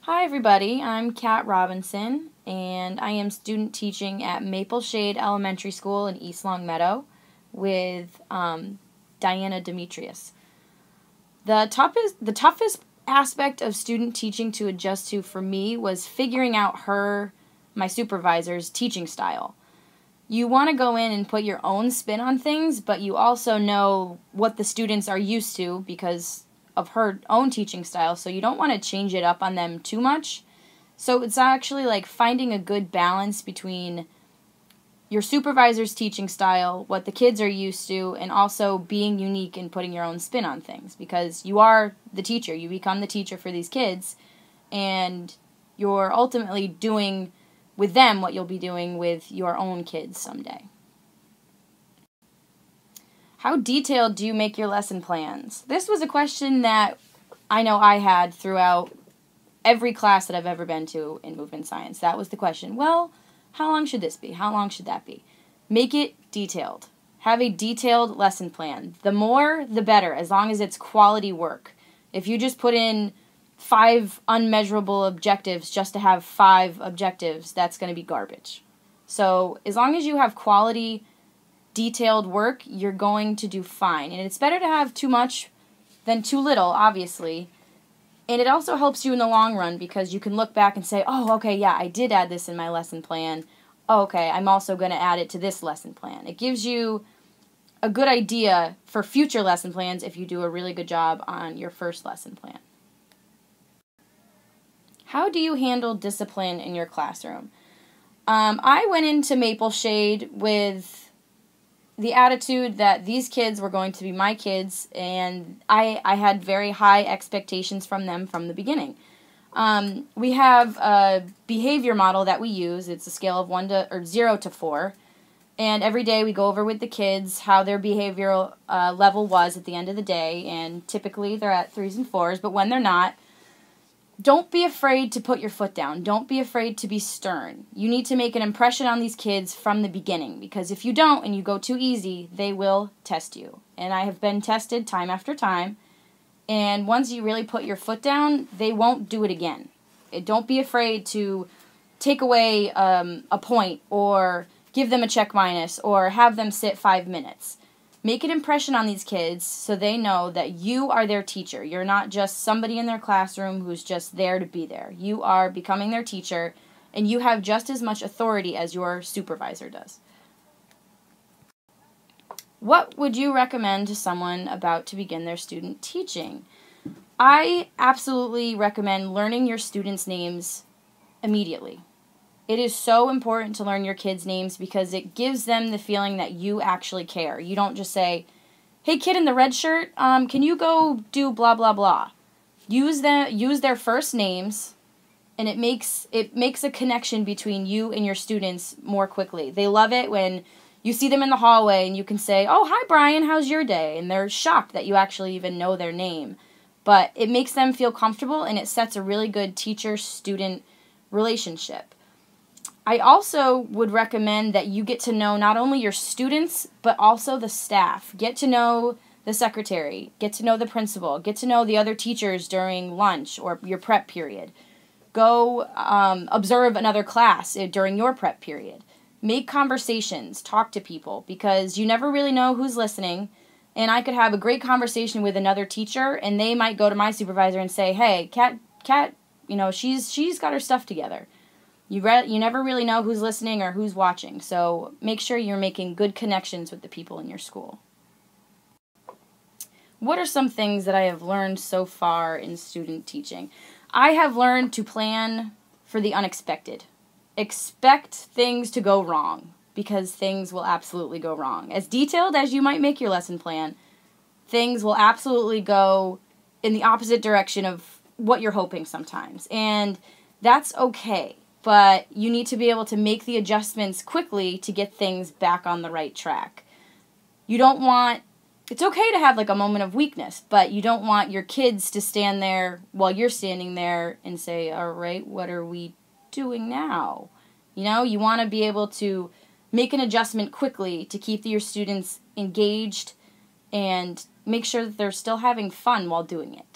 Hi everybody, I'm Kat Robinson, and I am student teaching at Maple Shade Elementary School in East Longmeadow with Diana Demetrius. The toughest aspect of student teaching to adjust to for me was figuring out my supervisor's teaching style. You want to go in and put your own spin on things, but you also know what the students are used to because of her own teaching style, so you don't want to change it up on them too much. So it's actually like finding a good balance between your supervisor's teaching style, what the kids are used to, and also being unique and putting your own spin on things, because you are the teacher. You become the teacher for these kids, and you're ultimately doing with them what you'll be doing with your own kids someday. How detailed do you make your lesson plans? This was a question that I know I had throughout every class that I've ever been to in movement science. That was the question. Well, how long should this be? How long should that be? Make it detailed. Have a detailed lesson plan. The more, the better, as long as it's quality work. If you just put in 5 unmeasurable objectives just to have 5 objectives, that's going to be garbage. So as long as you have quality detailed work, you're going to do fine. And it's better to have too much than too little, obviously. And it also helps you in the long run because you can look back and say, oh, okay, yeah, I did add this in my lesson plan. Oh, okay, I'm also going to add it to this lesson plan. It gives you a good idea for future lesson plans if you do a really good job on your first lesson plan. How do you handle discipline in your classroom? I went into Maple Shade with the attitude that these kids were going to be my kids, and I had very high expectations from them from the beginning. We have a behavior model that we use. It's a scale of 0 to 4, and every day we go over with the kids how their behavioral level was at the end of the day, and typically they're at 3s and 4s, but when they're not, don't be afraid to put your foot down. Don't be afraid to be stern. You need to make an impression on these kids from the beginning, because if you don't and you go too easy, they will test you. And I have been tested time after time, and once you really put your foot down, they won't do it again. Don't be afraid to take away a point or give them a check minus or have them sit 5 minutes. Make an impression on these kids so they know that you are their teacher. You're not just somebody in their classroom who's just there to be there. You are becoming their teacher, and you have just as much authority as your supervisor does. What would you recommend to someone about to begin their student teaching? I absolutely recommend learning your students' names immediately. It is so important to learn your kids' names because it gives them the feeling that you actually care. You don't just say, hey kid in the red shirt, can you go do blah blah blah. Use their first names, and it makes a connection between you and your students more quickly. They love it when you see them in the hallway and you can say, oh, hi Brian, how's your day? And they're shocked that you actually even know their name. But it makes them feel comfortable, and it sets a really good teacher-student relationship. I also would recommend that you get to know not only your students, but also the staff. Get to know the secretary, get to know the principal, get to know the other teachers during lunch or your prep period. Go observe another class during your prep period. Make conversations, talk to people, because you never really know who's listening. And I could have a great conversation with another teacher, and they might go to my supervisor and say, hey, Kat, she's got her stuff together. You never really know who's listening or who's watching, so make sure you're making good connections with the people in your school. What are some things that I have learned so far in student teaching? I have learned to plan for the unexpected. Expect things to go wrong, because things will absolutely go wrong. As detailed as you might make your lesson plan, things will absolutely go in the opposite direction of what you're hoping sometimes, and that's okay. But you need to be able to make the adjustments quickly to get things back on the right track. It's okay to have like a moment of weakness, but you don't want your kids to stand there while you're standing there and say, all right, what are we doing now? You want to be able to make an adjustment quickly to keep your students engaged and make sure that they're still having fun while doing it.